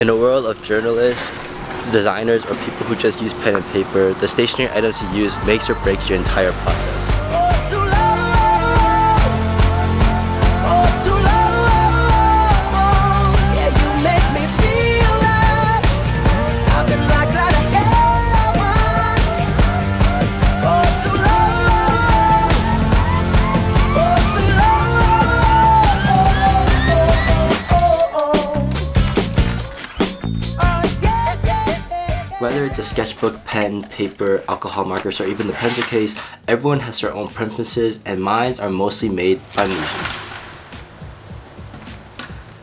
In a world of journalists, designers, or people who just use pen and paper, the stationery items you use makes or breaks your entire process. Whether it's a sketchbook, pen, paper, alcohol markers, or even the pencil case, everyone has their own preferences, and mine are mostly made by Muji.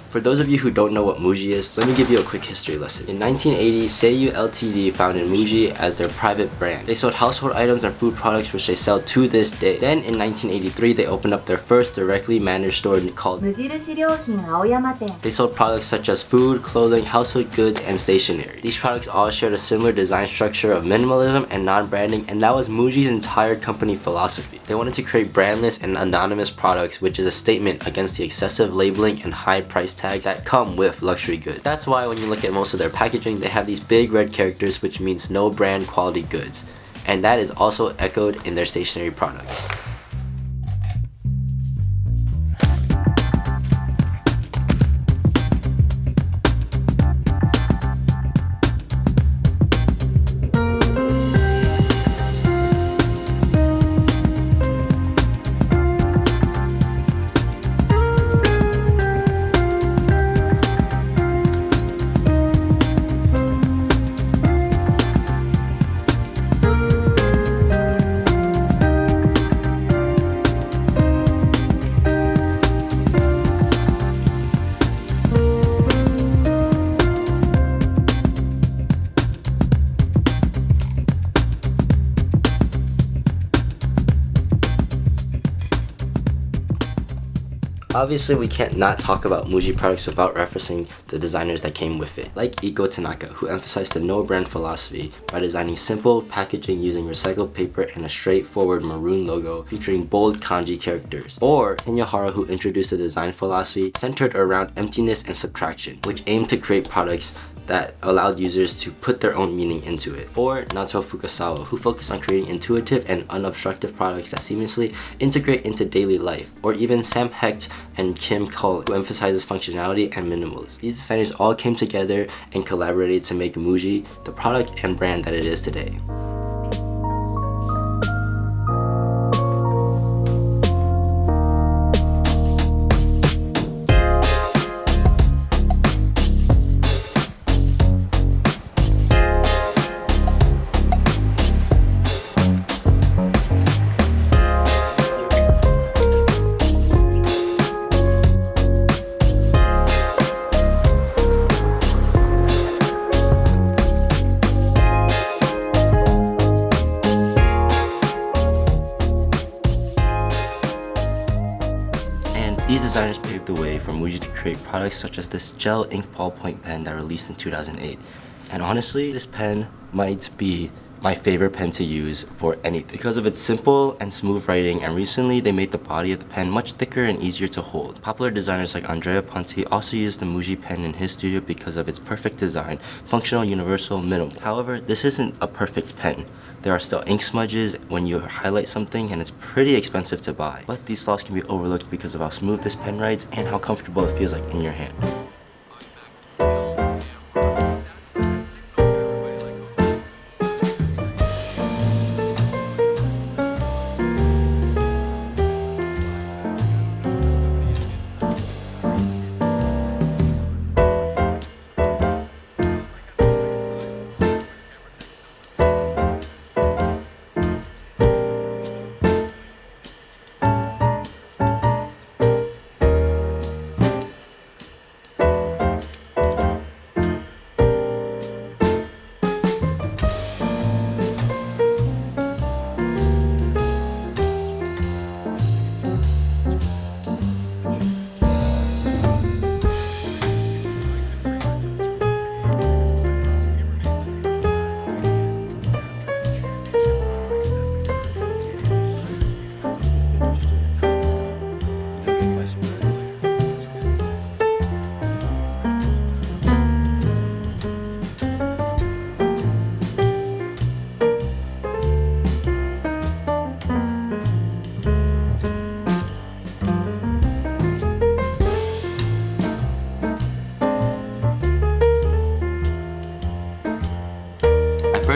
For those of you who don't know what Muji is, let me give you a quick history lesson. In 1980, Seiyu Ltd founded Muji as their private brand. They sold household items and food products which they sell to this day. Then in 1983, they opened up their first directly managed store called Muji. They sold products such as food, clothing, household goods, and stationery. These products all shared a similar design structure of minimalism and non-branding, and that was Muji's entire company philosophy. They wanted to create brandless and anonymous products, which is a statement against the excessive labeling and high price tags that come with luxury goods. That's why when you look at most of their packaging, they have these big red characters, which means no brand quality goods. And that is also echoed in their stationery products. Obviously, we can't not talk about Muji products without referencing the designers that came with it, like Iko Tanaka, who emphasized the no-brand philosophy by designing simple packaging using recycled paper and a straightforward maroon logo featuring bold kanji characters. Or Hinyahara, who introduced a design philosophy centered around emptiness and subtraction, which aimed to create products that allowed users to put their own meaning into it. Or Nato Fukasawa, who focused on creating intuitive and unobstructive products that seamlessly integrate into daily life. Or even Sam Hecht and Kim Cole, who emphasizes functionality and minimalism. These designers all came together and collaborated to make Muji the product and brand that it is today. These designers paved the way for Muji to create products such as this gel ink ballpoint pen that released in 2008. And honestly, this pen might be my favorite pen to use for anything because of its simple and smooth writing, and recently they made the body of the pen much thicker and easier to hold. Popular designers like Andrea Ponti also used the Muji pen in his studio because of its perfect design, functional, universal, minimal. However, this isn't a perfect pen. There are still ink smudges when you highlight something, and it's pretty expensive to buy. But these flaws can be overlooked because of how smooth this pen writes and how comfortable it feels like in your hand.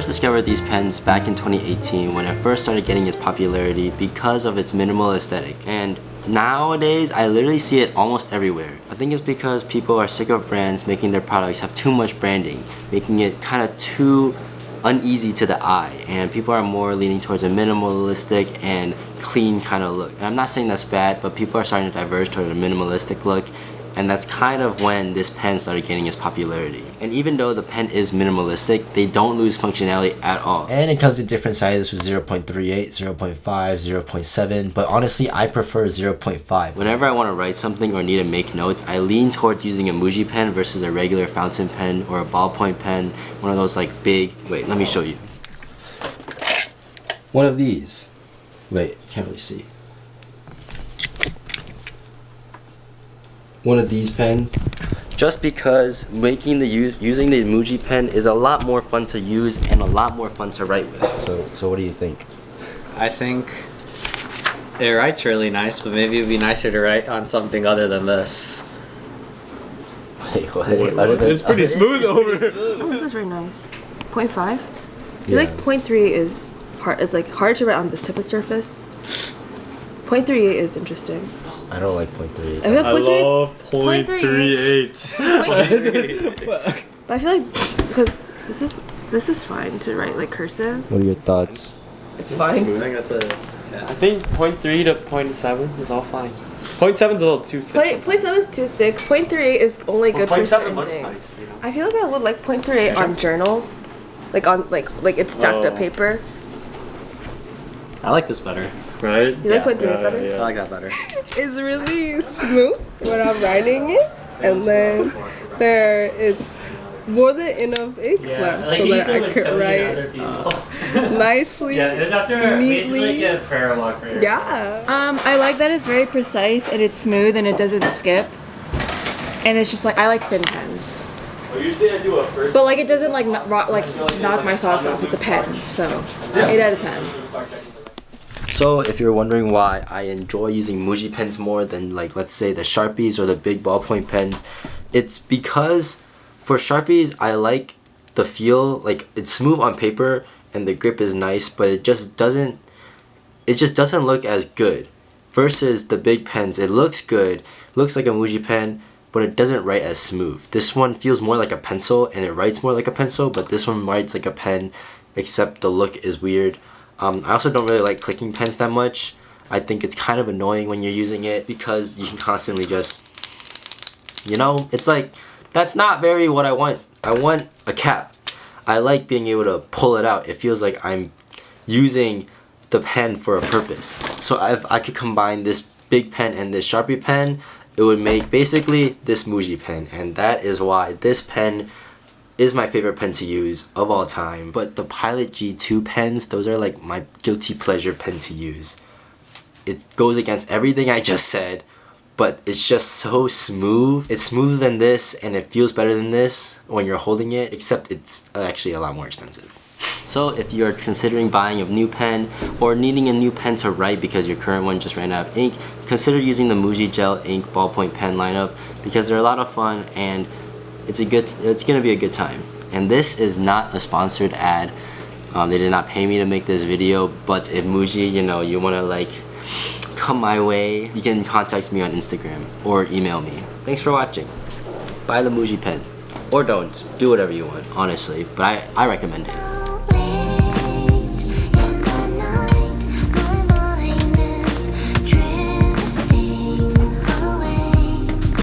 first discovered these pens back in 2018 when it first started getting its popularity because of its minimal aesthetic. And nowadays, I literally see it almost everywhere. I think it's because people are sick of brands making their products have too much branding, making it kind of too uneasy to the eye, and people are more leaning towards a minimalistic and clean kind of look. And I'm not saying that's bad, but people are starting to diverge toward a minimalistic look, and that's kind of when this pen started gaining its popularity. And even though the pen is minimalistic, they don't lose functionality at all. And it comes in different sizes with 0.38, 0.5, 0.7, but honestly I prefer 0.5. Whenever I want to write something or need to make notes, I lean towards using a Muji pen versus a regular fountain pen or a ballpoint pen, one of those like big, wait, let me show you. One of these. Wait, can't really see. One of these pens, just because using the Muji pen is a lot more fun to use and a lot more fun to write with. So what do you think? I think it writes really nice, but maybe it'd be nicer to write on something other than this. Wait, it's pretty smooth over. Oh, this is very nice. 0.5. I feel like 0.3 is hard. It's like hard to write on this type of surface. 0.38 is interesting. I don't like 0.38. I feel like I love 0.38. But I feel like because this is fine to write like cursive. What are your thoughts? It's fine. I think that's a. Yeah. I think 0.3 to 0.7 is all fine. 0.7 is a little too thick. 0.7 is too thick. 0.38 is only good for certain 0.7 looks things. nice, you know? I feel like I would like 0.38 on journals, like on like it's stacked up paper. I like this better. Right? You like 0.38 better? I like that better. It's really smooth when I'm writing it, and then there is more than enough ink left so that I could write nicely, neatly. Get a prayer log for you. Yeah. I like that it's very precise and it's smooth and it doesn't skip. And it's just like, I like thin pens. Well, usually I do a first. But like it doesn't like knock my socks off. It's a pen, so 8 out of 10. So if you're wondering why I enjoy using Muji pens more than like let's say the Sharpies or the big ballpoint pens, it's because for Sharpies I like the feel, like it's smooth on paper and the grip is nice, but it just doesn't look as good. Versus the big pens, it looks good, looks like a Muji pen, but it doesn't write as smooth. This one feels more like a pencil and it writes more like a pencil, but this one writes like a pen, except the look is weird. I also don't really like clicking pens that much. I think it's kind of annoying when you're using it because you can constantly just, you know, it's like, that's not very what I want. I want a cap. I like being able to pull it out. It feels like I'm using the pen for a purpose. So if I could combine this big pen and this Sharpie pen, it would make basically this Muji pen, and that is why this pen is my favorite pen to use of all time. But the Pilot G2 pens, those are like my guilty pleasure pen to use. It goes against everything I just said, but it's just so smooth. It's smoother than this and it feels better than this when you're holding it, except it's actually a lot more expensive. So if you're considering buying a new pen or needing a new pen to write because your current one just ran out of ink, consider using the Muji Gel Ink ballpoint pen lineup because they're a lot of fun and it's gonna be a good time. And this is not a sponsored ad. They did not pay me to make this video, but if Muji, you know, you wanna like come my way, you can contact me on Instagram or email me. Thanks for watching. Buy the Muji pen. Or don't. Do whatever you want, honestly. But I recommend it.